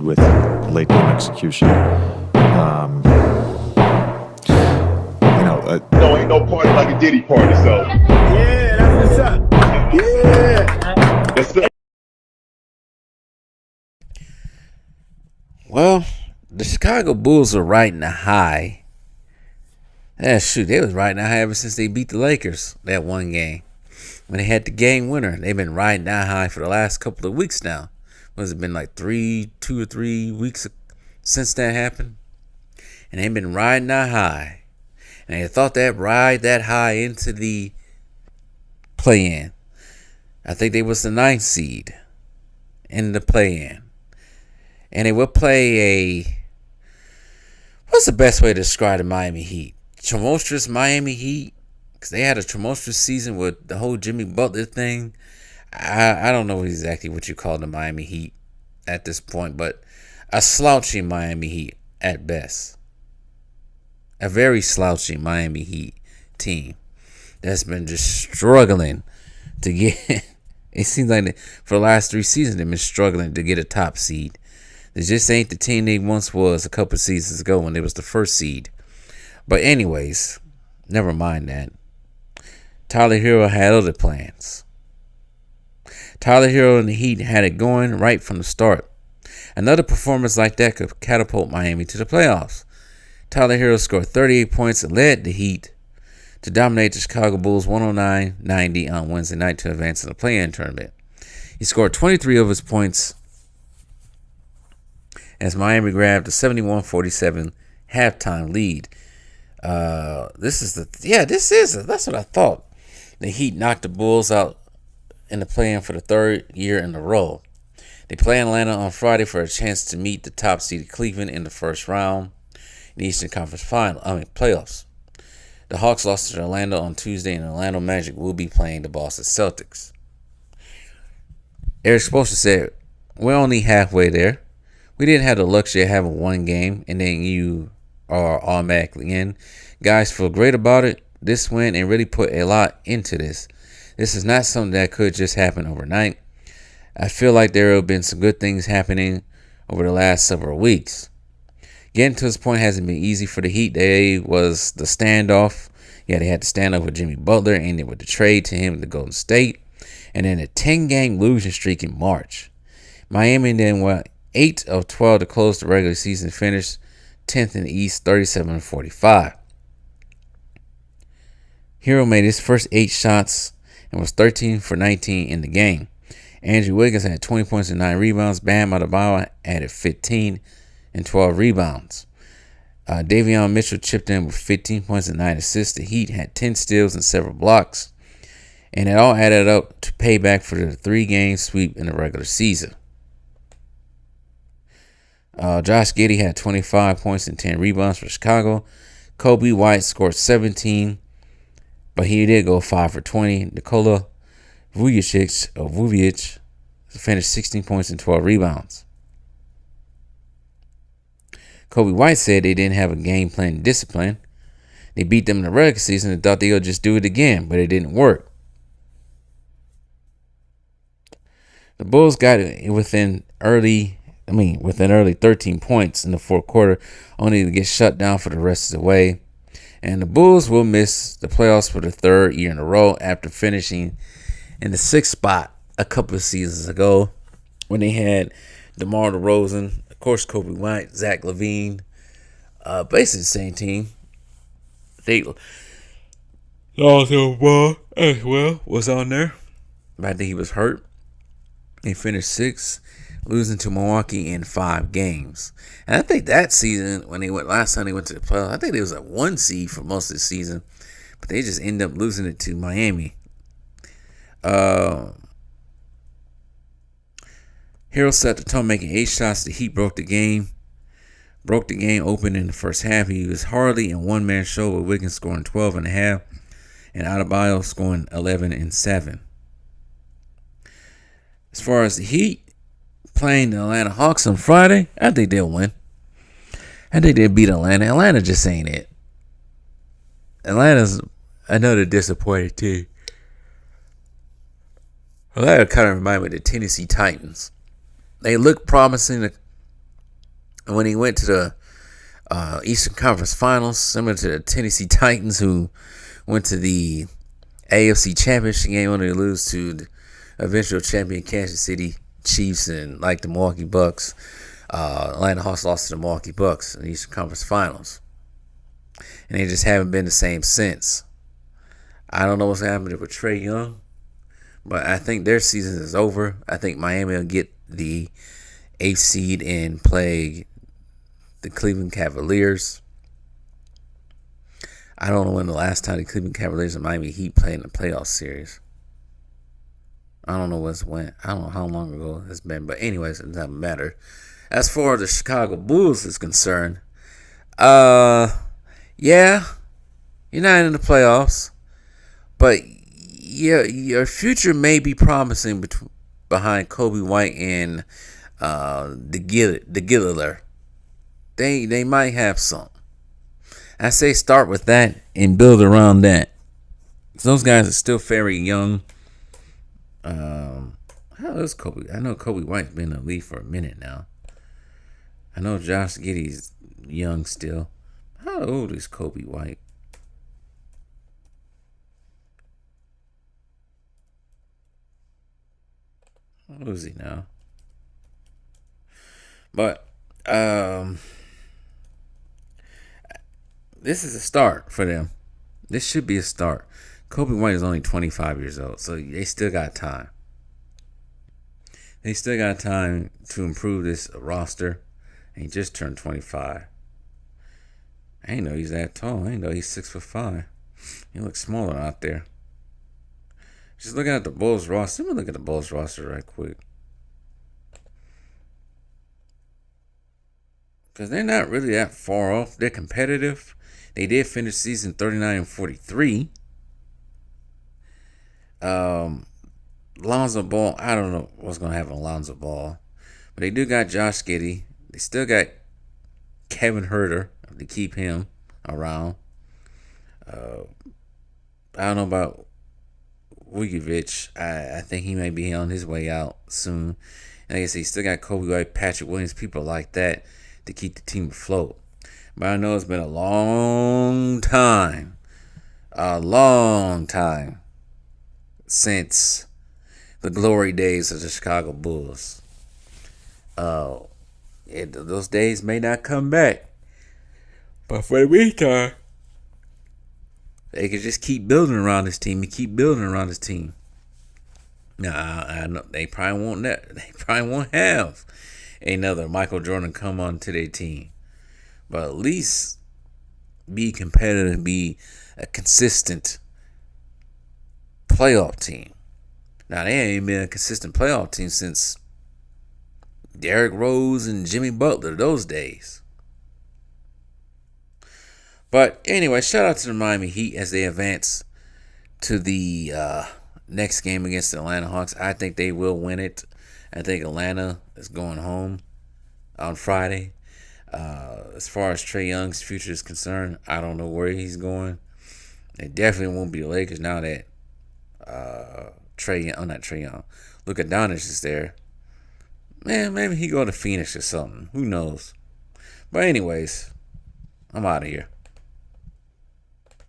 with late game execution. No, ain't no party like a Diddy party, so. Yeah, that's what's up. Yeah. Yes, sir. Well, the Chicago Bulls are riding a high. Shoot, they was riding a high ever since they beat the Lakers that one game. When they had the game winner, they've been riding that high for the last couple of weeks now. What's it been like 2 or 3 weeks since that happened? And they've been riding that high. And they thought that ride that high into the play-in. I think they was the 9th seed in the play-in. And they will play what's the best way to describe the Miami Heat? Tumultuous Miami Heat? Because they had a tumultuous season with the whole Jimmy Butler thing. I don't know exactly what you call the Miami Heat at this point, but a slouchy Miami Heat at best. A very slouchy Miami Heat team that's been just struggling to get. It seems like for the last 3 seasons they've been struggling to get a top seed. They just ain't the team they once was a couple of seasons ago when they was the first seed. But anyways, never mind that. Tyler Herro had other plans. Tyler Herro and the Heat had it going right from the start. Another performance like that could catapult Miami to the playoffs. Tyler Herro scored 38 points and led the Heat to dominate the Chicago Bulls 109-90 on Wednesday night to advance in the play-in tournament. He scored 23 of his points as Miami grabbed a 71-47 halftime lead. That's what I thought. The Heat knocked the Bulls out in the play-in for the 3rd year in a row. They play Atlanta on Friday for a chance to meet the top-seeded Cleveland in the first round in the Eastern Conference playoffs. The Hawks lost to Orlando on Tuesday, and the Orlando Magic will be playing the Boston Celtics. Eric Spoelstra said, "We're only halfway there. We didn't have the luxury of having one game, and then you are automatically in. Guys feel great about it, this win, and really put a lot into this. This is not something that could just happen overnight. I feel like there have been some good things happening over the last several weeks. Getting to this point hasn't been easy for the Heat. They was the standoff. Yeah, they had to stand up with Jimmy Butler, ended with the trade to him to Golden State, and then a 10-game losing streak in March. Miami then went 8 of 12 to close the regular season, finished 10th in the East, 37-45. Herro made his first 8 shots and was 13 for 19 in the game. Andrew Wiggins had 20 points and 9 rebounds. Bam Adebayo added 15 and 12 rebounds. Davion Mitchell chipped in with 15 points and 9 assists. The Heat had 10 steals and several blocks. And it all added up to payback for the 3-game sweep in the regular season. Josh Giddey had 25 points and 10 rebounds for Chicago. Kobe White scored 17, but he did go 5 for 20. Nikola Vujovic finished 16 points and 12 rebounds. Kobe White said they didn't have a game plan discipline. They beat them in the regular season and thought they would just do it again, but it didn't work. The Bulls got it within early 13 points in the fourth quarter, only to get shut down for the rest of the way. And the Bulls will miss the playoffs for the 3rd year in a row after finishing in the 6th spot a couple of seasons ago when they had DeMar DeRozan, of course, Kobe White, Zach LaVine, basically the same team. They lost ball as well, was on there. But I think he was hurt. They finished 6th, losing to Milwaukee in 5 games. And I think that season, last time they went to the playoffs, I think they was a 1 seed for most of the season, but they just ended up losing it to Miami. Herro set the tone, making 8 shots. The Heat broke the game open in the first half. He was hardly in one-man show, with Wiggins scoring 12 and a half and Adebayo scoring 11 and 7. As far as the Heat playing the Atlanta Hawks on Friday, I think they'll win. I think they'll beat Atlanta. Atlanta just ain't it. Atlanta's another disappointing team. Atlanta kind of remind me of the Tennessee Titans. They look promising And when he went to the Eastern Conference Finals, similar to the Tennessee Titans, who went to the AFC Championship game, only to lose to the eventual champion Kansas City Chiefs and like the Milwaukee Bucks. Atlanta Hawks lost to the Milwaukee Bucks in the Eastern Conference Finals. And they just haven't been the same since. I don't know what's happening with Trae Young, but I think their season is over. I think Miami will get the 8th seed and play the Cleveland Cavaliers. I don't know when the last time the Cleveland Cavaliers and Miami Heat played in a playoff series. I don't know what's when. I don't know how long ago it's been. But anyways, it doesn't matter. As far as the Chicago Bulls is concerned, yeah, you're not in the playoffs. But yeah, your future may be promising behind Kobe White and the Gilliller. They might have some. I say start with that and build around that. Those guys are still very young. How is Kobe? I know Kobe White's been in the league for a minute now. I know Josh Giddey's young still. How old is Kobe White? How old is he now? But this is a start for them. This should be a start. Kobe White is only 25 years old, so they still got time. They still got time to improve this roster. And he just turned 25. I didn't know he's that tall. I didn't know he's 6'5". He looks smaller out there. Just looking at the Bulls roster. Let me look at the Bulls roster right quick. Because they're not really that far off. They're competitive. They did finish season 39-43. Lonzo Ball, I don't know what's going to happen with Lonzo Ball. But they do got Josh Giddey. They still got Kevin Herter to keep him around. I don't know about Vujovic. I think he may be on his way out soon. And like I said, he still got Kobe White, Patrick Williams, people like that to keep the team afloat. But I know it's been a long time since the glory days of the Chicago Bulls. Those days may not come back. But for the meantime, they could just keep building around this team and keep building around this team. Now, I know they probably won't. They probably won't have another Michael Jordan come on to their team. But at least be competitive, be a consistent playoff team. Now, they ain't been a consistent playoff team since Derrick Rose and Jimmy Butler, those days. But anyway, shout out to the Miami Heat as they advance to the next game against the Atlanta Hawks. I think they will win it. I think Atlanta is going home on Friday. As far as Trae Young's future is concerned, I don't know where he's going. It definitely won't be the Lakers now that Luka Doncic is there. Man, maybe he go to Phoenix or something. Who knows? But anyways, I'm out of here.